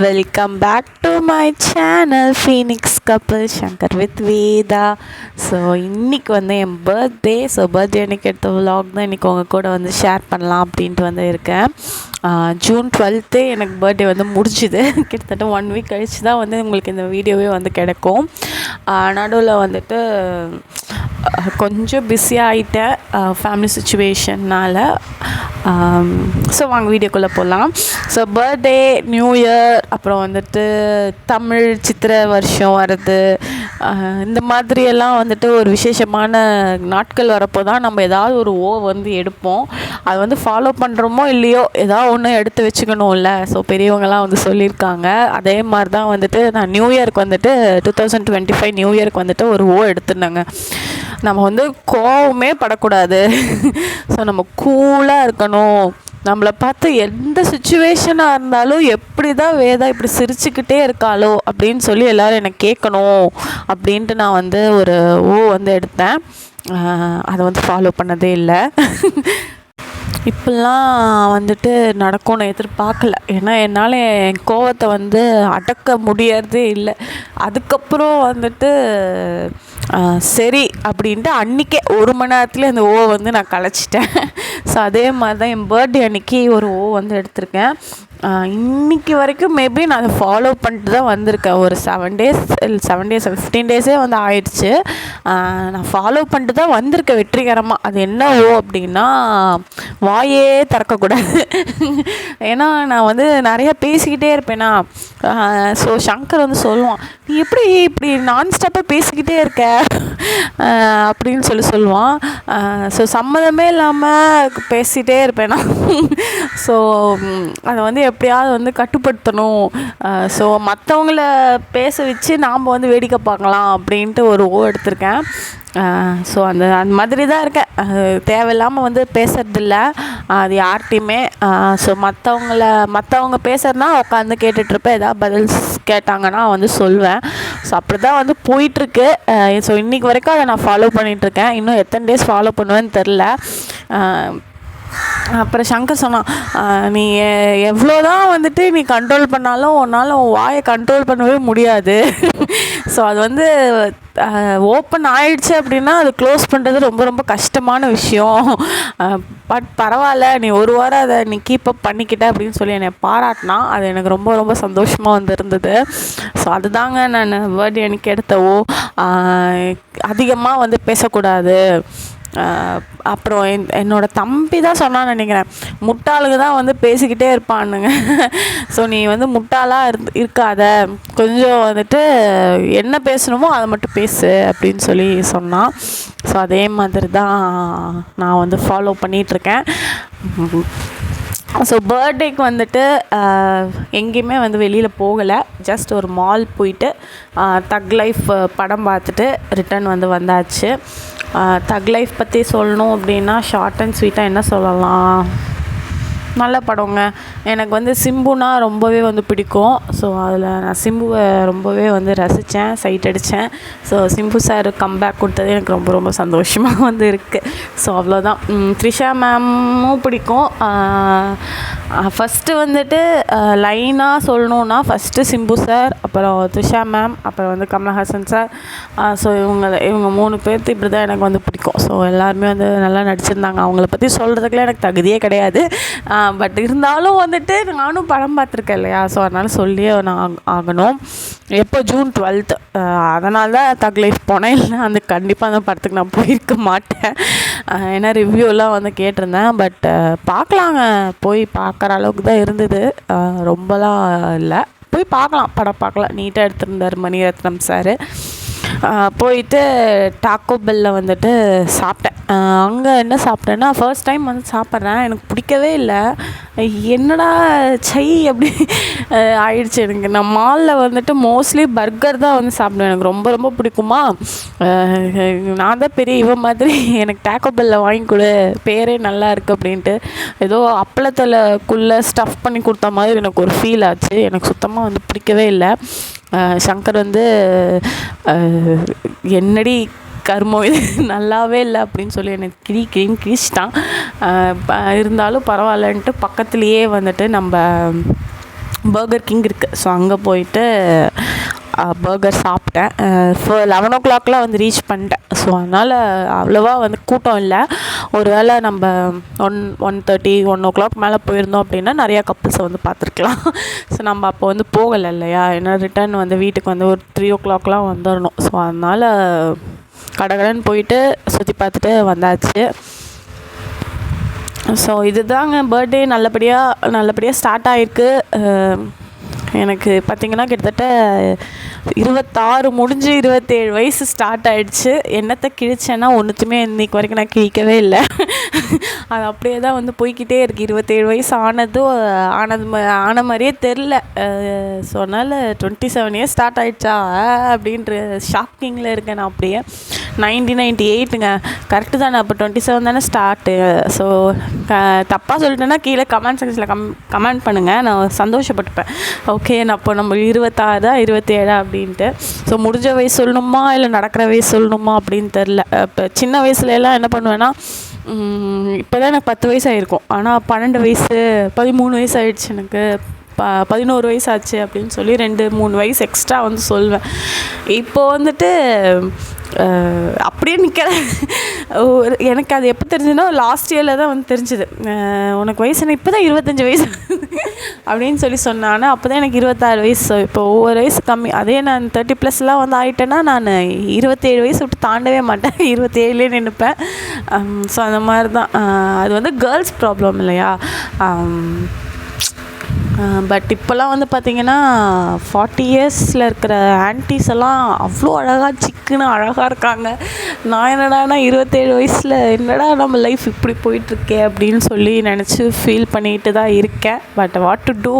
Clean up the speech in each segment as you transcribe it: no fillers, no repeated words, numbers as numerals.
Welcome back to my channel phoenix couple Shankar with Veda. So இன்றைக்கி வந்து என் birthday. So birthday அன்றைக்கி எடுத்த விலாக் தான் இன்றைக்கி உங்கள் கூட வந்து ஷேர் பண்ணலாம் அப்படின்ட்டு வந்து இருக்கேன். ஜூன் 12 எனக்கு பர்த்டே வந்து முடிச்சுது. கிட்டத்தட்ட 1 வீக் கழிச்சு தான் வந்து உங்களுக்கு இந்த வீடியோவே வந்து கிடைக்கும். நடுவில் வந்துட்டு கொஞ்சம் பிஸியாக ஆகிட்டேன் ஃபேமிலி சுச்சுவேஷன்னால். ஸோ வாங்க வீடியோக்குள்ளே போகலாம். ஸோ பர்த்டே, நியூ இயர், அப்புறம் வந்துட்டு தமிழ் சித்திரை வருஷம் வர்றது, இந்த மாதிரியெல்லாம் வந்துட்டு ஒரு விசேஷமான நாட்கள் வரப்போ தான் நம்ம ஏதாவது ஒரு வந்து எடுப்போம். அது வந்து ஃபாலோ பண்ணுறோமோ இல்லையோ ஏதாவது ஒன்று எடுத்து வச்சுக்கணும்ல. ஸோ பெரியவங்களாம் வந்து சொல்லியிருக்காங்க. அதே மாதிரி தான் வந்துட்டு நான் நியூ இயருக்கு வந்துட்டு 2025 நியூ இயருக்கு வந்துட்டு ஒரு எடுத்துருந்தாங்க. நம்ம வந்து கோவமே படக்கூடாது. ஸோ நம்ம கூலாக இருக்கணும். நம்மளை பார்த்து எந்த சுச்சுவேஷனாக இருந்தாலும் எப்படி தான் வேதா இப்படி சிரிச்சுக்கிட்டே இருக்காளோ அப்படின்னு சொல்லி எல்லோரும் எனக்கு கேட்கணும் அப்படின்ட்டு நான் வந்து ஒரு வந்து எடுத்தேன். அதை வந்து ஃபாலோ பண்ணதே இல்லை. இப்படிலாம் வந்துட்டு நடக்கும்னு எதிர்பார்க்கல. ஏன்னா என்னால் என் கோவத்தை வந்து அடக்க முடியறதே இல்லை. அதுக்கப்புறம் வந்துட்டு சரி அப்படின்ட்டு அன்றைக்கே 1 மணி நேரத்தில் அந்த வந்து நான் கலைச்சிட்டேன். ஸோ அதே மாதிரி தான் என் பர்த்டே அன்றைக்கி ஒரு வந்து எடுத்திருக்கேன். இன்றைக்கி வரைக்கும் மேபி நான் அதை ஃபாலோ பண்ணிட்டு தான் வந்திருக்கேன். ஒரு 7 டேஸ் 15 டேஸே வந்து ஆயிடுச்சு. நான் ஃபாலோ பண்ணிட்டு தான் வந்திருக்கேன் வெற்றிகரமாக. அது என்ன அப்படின்னா, வாயே திறக்கக்கூடாது. ஏன்னா நான் வந்து நிறையா பேசிக்கிட்டே இருப்பேனா. ஸோ சங்கர் வந்து சொல்லுவான், நீ எப்படி இப்படி நான்ஸ்டாப்பாக பேசிக்கிட்டே இருக்க அப்படின்னு சொல்லுவான். ஸோ சம்மதமே இல்லாமல் பேசிகிட்டே இருப்பேனா. ஸோ அதை வந்து எப்படியாவது வந்து கட்டுப்படுத்தணும். ஸோ மற்றவங்கள பேச வச்சு நாம் வந்து வேடிக்கை பார்க்கலாம் அப்படின்ட்டு ஒரு எடுத்திருக்கேன். ஸோ அந்த மாதிரி தான் இருக்கேன். தேவையில்லாமல் வந்து பேசுறதில்ல அது யார்கிட்டையுமே. ஸோ மற்றவங்க பேசுறதுனா உட்காந்து கேட்டுட்ருப்பேன். ஏதாவது பதில் கேட்டாங்கன்னா வந்து சொல்வேன். ஸோ அப்படி தான் வந்து போயிட்டுருக்கு. ஸோ இன்றைக்கி வரைக்கும் அதை நான் ஃபாலோ பண்ணிகிட்ருக்கேன். இன்னும் எத்தனை டேஸ் ஃபாலோ பண்ணுவேன்னு தெரில. அப்புறம் சங்கர் சொன்னான், நீ எவ்வளோ தான் வந்துட்டு நீ கண்ட்ரோல் பண்ணாலும் உன்னால் உன் வாயை கண்ட்ரோல் பண்ணவே முடியாது. ஸோ அது வந்து ஓப்பன் ஆகிடுச்சு அப்படின்னா அது க்ளோஸ் பண்ணுறது ரொம்ப ரொம்ப கஷ்டமான விஷயம். பட் பரவாயில்ல, நீ ஒரு வாரம் அதை நீ கீப்பப் பண்ணிக்கிட்ட அப்படின்னு சொல்லி என்னை பாராட்டினா. அது எனக்கு ரொம்ப ரொம்ப சந்தோஷமாக வந்து இருந்தது. ஸோ அதுதாங்க நான் பர்த்டே அன்றைக்கி எடுத்தவோ. அதிகமாக வந்து பேசக்கூடாது. அப்புறம் என்னோடய தம்பி தான் சொன்னான்னு நினைக்கிறேன், முட்டாளுங்க தான் வந்து பேசிக்கிட்டே இருப்பானுங்க. ஸோ நீ வந்து முட்டாளாக இருக்காத, கொஞ்சம் வந்துட்டு என்ன பேசணுமோ அதை மட்டும் பேசு அப்படின்னு சொல்லி சொன்னான். ஸோ அதே மாதிரி தான் நான் வந்து ஃபாலோ பண்ணிகிட்ருக்கேன். ஸோ பர்த்டேக்கு வந்துட்டு எங்கேயுமே வந்து வெளியில் போகலை. ஜஸ்ட் ஒரு மால் போயிட்டு தக் லைஃப் படம் பார்த்துட்டு ரிட்டன் வந்தாச்சு. தக் லைஃப் பற்றி சொல்லணும் அப்படின்னா ஷார்ட் அண்ட் ஸ்வீட்டாக என்ன சொல்லலாம், நல்ல படங்க. எனக்கு வந்து சிம்புனா ரொம்பவே வந்து பிடிக்கும். ஸோ அதில் நான் சிம்புவை ரொம்பவே வந்து ரசித்தேன், சைட் அடித்தேன். ஸோ சிம்பு சார் கம்பேக் கொடுத்தது எனக்கு ரொம்ப ரொம்ப சந்தோஷமாக வந்து இருக்குது. ஸோ அவ்வளோதான். த்ரிஷா மேமும் பிடிக்கும். ஃபஸ்ட்டு வந்துட்டு லைனாக சொல்லணுன்னா ஃபஸ்ட்டு சிம்பு சார், அப்புறம் த்ரிஷா மேம், அப்புறம் வந்து கமலஹாசன் சார். ஸோ இவங்க 3 பேர்த்து இப்படி தான் எனக்கு வந்து பிடிக்கும். ஸோ எல்லாருமே வந்து நல்லா நடிச்சிருந்தாங்க. அவங்கள பற்றி சொல்கிறதுக்குலாம் எனக்கு தகுதியே கிடையாது. பட் இருந்தாலும் வந்துட்டு நானும் படம் பார்த்துருக்கேன் இல்லையா. ஸோ அதனால் சொல்லியே நான் ஆகணும். எப்போ ஜூன் 12 அதனால தான் தக் லைஃப் போனேன். இல்லை அந்த கண்டிப்பாக அந்த படத்துக்கு நான் போயிருக்க மாட்டேன். ஏன்னா ரிவ்யூலாம் வந்து கேட்டிருந்தேன். பட் பார்க்கலாங்க, போய் பார்க்குற அளவுக்கு தான் இருந்தது. ரொம்பலாம் இல்லை, போய் பார்க்கலாம், படம் பார்க்கலாம். நீட்டாக எடுத்திருந்தார் மணிரத்னம் சார். போயிட்டு டாக்கோ பெல்லில் வந்துட்டு சாப்பிட்டேன். அங்கே என்ன சாப்பிட்டேன்னா, ஃபர்ஸ்ட் டைம் வந்து சாப்பிட்றேன். எனக்கு பிடிக்கவே இல்லை. என்னடா சை அப்படி ஆயிடுச்சு எனக்கு. நான் மாலில் வந்துட்டு மோஸ்ட்லி பர்கர் தான் வந்து சாப்பிடுவேன். எனக்கு ரொம்ப ரொம்ப பிடிக்குமா. நான் தான் பெரிய இவன் மாதிரி எனக்கு டாக்கோ பெல்லில் வாங்கி கொடு, பேரே நல்லா இருக்குது அப்படின்ட்டு. ஏதோ அப்பளத்தில்குள்ளே ஸ்டஃப் பண்ணி கொடுத்த மாதிரி எனக்கு ஒரு ஃபீல் ஆச்சு. எனக்கு சுத்தமாக வந்து பிடிக்கவே இல்லை. சங்கர் வந்து என்னடி கருமம் இது நல்லாவே இல்லை அப்படின்னு சொல்லி எனக்கு கிழிச்சிட்டான். இருந்தாலும் பரவாயில்லன்ட்டு பக்கத்துலேயே வந்துட்டு நம்ம பர்கர் கிங் இருக்குது. ஸோ அங்கே போயிட்டு பர்கர் சாப்பிட்டேன். 11 o'clockலாம் வந்து ரீச் பண்ணிட்டேன். ஸோ அதனால் அவ்வளோவா வந்து கூட்டம் இல்லை. ஒரு வேளை நம்ம 1:30 1 o'clock மேலே போயிருந்தோம் அப்படின்னா நிறையா கப்புள்ஸை வந்து பார்த்துருக்கலாம். ஸோ நம்ம அப்போ வந்து போகலை இல்லையா, ஏன்னா ரிட்டர்ன் வந்து வீட்டுக்கு வந்து ஒரு 3 o'clockலாம் வந்துடணும். ஸோ அதனால் கடகடன்னு போயிட்டு சுற்றி பார்த்துட்டு வந்தாச்சு. ஸோ இதுதாங்க பர்த்டே நல்லபடியாக ஸ்டார்ட் ஆகிருக்கு. எனக்கு பார்த்திங்கன்னா கிட்டத்தட்ட 26 முடிஞ்சு 27 வயசு ஸ்டார்ட் ஆகிடுச்சு. என்னத்தை கிழிச்சேன்னா ஒன்றுத்துமே இன்றைக்கி வரைக்கும் நான் கிழிக்கவே இல்லை. அது அப்படியே தான் வந்து போய்கிட்டே இருக்குது. 27 வயசு ஆன மாதிரியே தெரில. ஸோ அதனால் 27 இயர்ஸ் ஸ்டார்ட் ஆகிடுச்சா அப்படின்ற ஷாக்கிங்கில் இருக்கேன் நான். அப்படியே 1998ங்க கரெக்டு தானே. அப்போ 27 தானே ஸ்டார்ட்டு. ஸோ தப்பாக சொல்லிட்டேன்னா கீழே கமெண்ட் செக்ஷனில் கமெண்ட் பண்ணுங்கள், நான் சந்தோஷப்பட்டுப்பேன். ஓகே, நான் அப்போ நம்ம 26 27 அப்படின்ட்டு. ஸோ முடிஞ்ச வயசு சொல்லணுமா இல்லை நடக்கிற வயசு சொல்லணுமா அப்படின்னு தெரில. இப்போ சின்ன வயசுலலாம் என்ன பண்ணுவேன்னா, இப்போ தான் எனக்கு 10 வயசு ஆகிருக்கும், ஆனால் 12 வயசு 13 வயசு ஆகிடுச்சு, எனக்கு 11 வயசு ஆச்சு அப்படின்னு சொல்லி 2-3 வயசு எக்ஸ்ட்ரா வந்து சொல்வேன். இப்போது வந்துட்டு அப்படியே நிற்கிறேன். எனக்கு அது எப்போ தெரிஞ்சுன்னா லாஸ்ட் இயரில் தான் வந்து தெரிஞ்சுது. உனக்கு வயசு இப்போ தான் 25 வயசு அப்படின்னு சொல்லி சொன்னானே. அப்போ தான் எனக்கு 26 வயசு. இப்போ ஒவ்வொரு வயசு கம்மி. அதே நான் 30+ வந்து ஆகிட்டேன்னா நான் 27 வயசு விட்டு தாண்டவே மாட்டேன், 27லே நின்றுப்பேன். ஸோ அந்த மாதிரி தான். அது வந்து கேர்ள்ஸ் ப்ராப்ளம் இல்லையா. பட் இப்போல்லாம் வந்து பார்த்திங்கன்னா 40 இயர்ஸில் இருக்கிற ஆன்டிஸ் எல்லாம் அவ்வளோ சிக்குன்னு அழகாக இருக்காங்க. நான் என்னடானா 27 வயசில் என்னடா நம்ம லைஃப் இப்படி போயிட்டுருக்கே அப்படின்னு சொல்லி நினச்சி ஃபீல் பண்ணிட்டு தான் இருக்கேன். பட் வாட் டு டூ,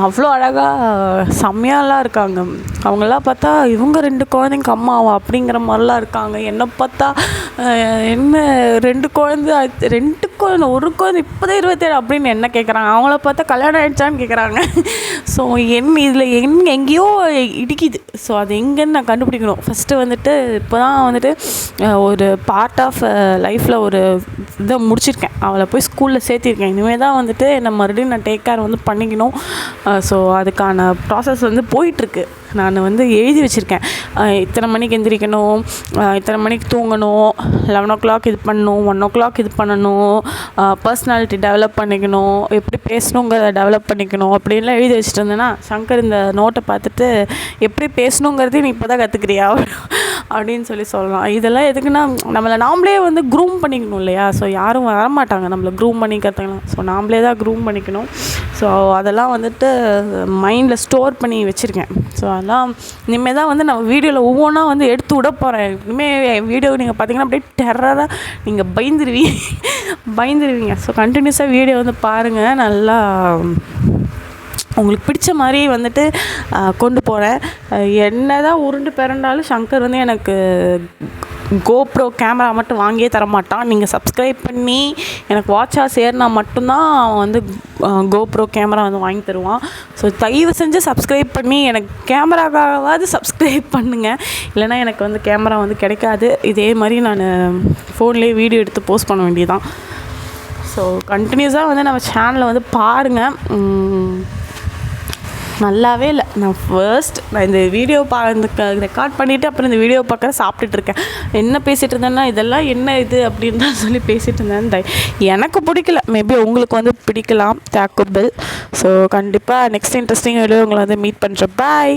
அவ்வளோ அழகாக செம்மையாலாம் இருக்காங்க. அவங்களாம் பார்த்தா இவங்க 2 குழந்தைங்க அம்மாவா அப்படிங்கிற மாதிரிலாம் இருக்காங்க. என்னை பார்த்தா என்ன 2 குழந்தை ஒரு குழந்தை இப்போ தான் 27 அப்படின்னு என்ன கேட்குறாங்க. அவங்கள பார்த்தா கல்யாணம் ஆகிடுச்சான்னு கேட்குறாங்க. ஸோ இதில் எங்கேயோ இடிக்குது. ஸோ அது எங்கேன்னு நான் கண்டுபிடிக்கணும். ஃபஸ்ட்டு வந்துட்டு இப்போ தான் வந்துட்டு ஒரு பார்ட் ஆஃப் லைஃப்பில் ஒரு இதை முடிச்சிருக்கேன். அவளை போய் ஸ்கூலில் சேர்த்திருக்கேன். இனிமேல் தான் வந்துட்டு என்னை மறுபடியும் நான் டேக் கேர் வந்து பண்ணிக்கணும். ஸோ அதுக்கான ப்ராசஸ் வந்து போயிட்டுருக்கு. நான் வந்து எழுதி வச்சுருக்கேன், இத்தனை மணிக்கு எந்திரிக்கணும், இத்தனை மணிக்கு தூங்கணும், 11 o'clock இது பண்ணணும், 1 o'clock இது பண்ணணும், பர்சனாலிட்டி டெவலப் பண்ணிக்கணும், எப்படி பேசணுங்கிறத டெவலப் பண்ணிக்கணும் அப்படின்லாம் எழுதி வச்சுட்டு இருந்தேன்னா சங்கர் இந்த நோட்டை பார்த்துட்டு எப்படி பேசணுங்கிறதையும் நீ இப்போ தான் கற்றுக்கிறியா அப்படின்னு சொல்லலாம். இதெல்லாம் எதுக்குன்னா நம்மளை நாம்ளே வந்து க்ரூம் பண்ணிக்கணும் இல்லையா. ஸோ யாரும் வரமாட்டாங்க நம்மளை க்ரூம் பண்ணி கற்றுக்கலாம். ஸோ நாம்ளே தான் க்ரூம் பண்ணிக்கணும். ஸோ அதெல்லாம் வந்துட்டு மைண்டில் ஸ்டோர் பண்ணி வச்சுருக்கேன். ஸோ அதெல்லாம் இனிமேல் தான் வந்து நான் வீடியோவில் ஒவ்வொன்றா வந்து எடுத்து விட போகிறேன். இனிமேல் வீடியோ நீங்கள் பார்த்தீங்கன்னா அப்படியே டெரராக நீங்கள் பயந்துருவீங்க. ஸோ கண்டினியூஸாக வீடியோ வந்து பாருங்கள். நல்லா உங்களுக்கு பிடிச்ச மாதிரி வந்துட்டு கொண்டு போகிறேன். என்ன தான் உருண்டு பிறண்டாலும் சங்கர் வந்து எனக்கு கோப்ரோ கேமரா மட்டும் வாங்கியே தரமாட்டான். நீங்கள் சப்ஸ்கிரைப் பண்ணி எனக்கு வாட்சாக சேர்னா மட்டும்தான் அவன் வந்து கோப்ரோ கேமரா வந்து வாங்கி தருவான். ஸோ தயவு செஞ்சு சப்ஸ்கிரைப் பண்ணி எனக்கு கேமராக்காவது சப்ஸ்கிரைப் பண்ணுங்கள். இல்லைனா எனக்கு வந்து கேமரா வந்து கிடைக்காது. இதே மாதிரி நான் ஃபோன்லேயே வீடியோ எடுத்து போஸ்ட் பண்ண வேண்டியதான். ஸோ கண்டினியூஸாக வந்து நம்ம சேனலை வந்து பாருங்கள். நல்லாவே இல்லை. நான் இந்த வீடியோ ரெக்கார்ட் பண்ணிவிட்டு அப்புறம் இந்த வீடியோ பார்க்குற சாப்பிட்டுட்ருக்கேன். என்ன பேசிகிட்டு இருந்தேன்னா இதெல்லாம் என்ன இது அப்படின்னு தான் சொல்லி பேசிகிட்டு இருந்தேன். எனக்கு பிடிக்கல, மேபி உங்களுக்கு வந்து பிடிக்கலாம். தேக்குபில். ஸோ கண்டிப்பாக நெக்ஸ்ட் இன்ட்ரெஸ்டிங் வீடியோ உங்களை வந்து மீட் பண்ணுறேன். பாய்.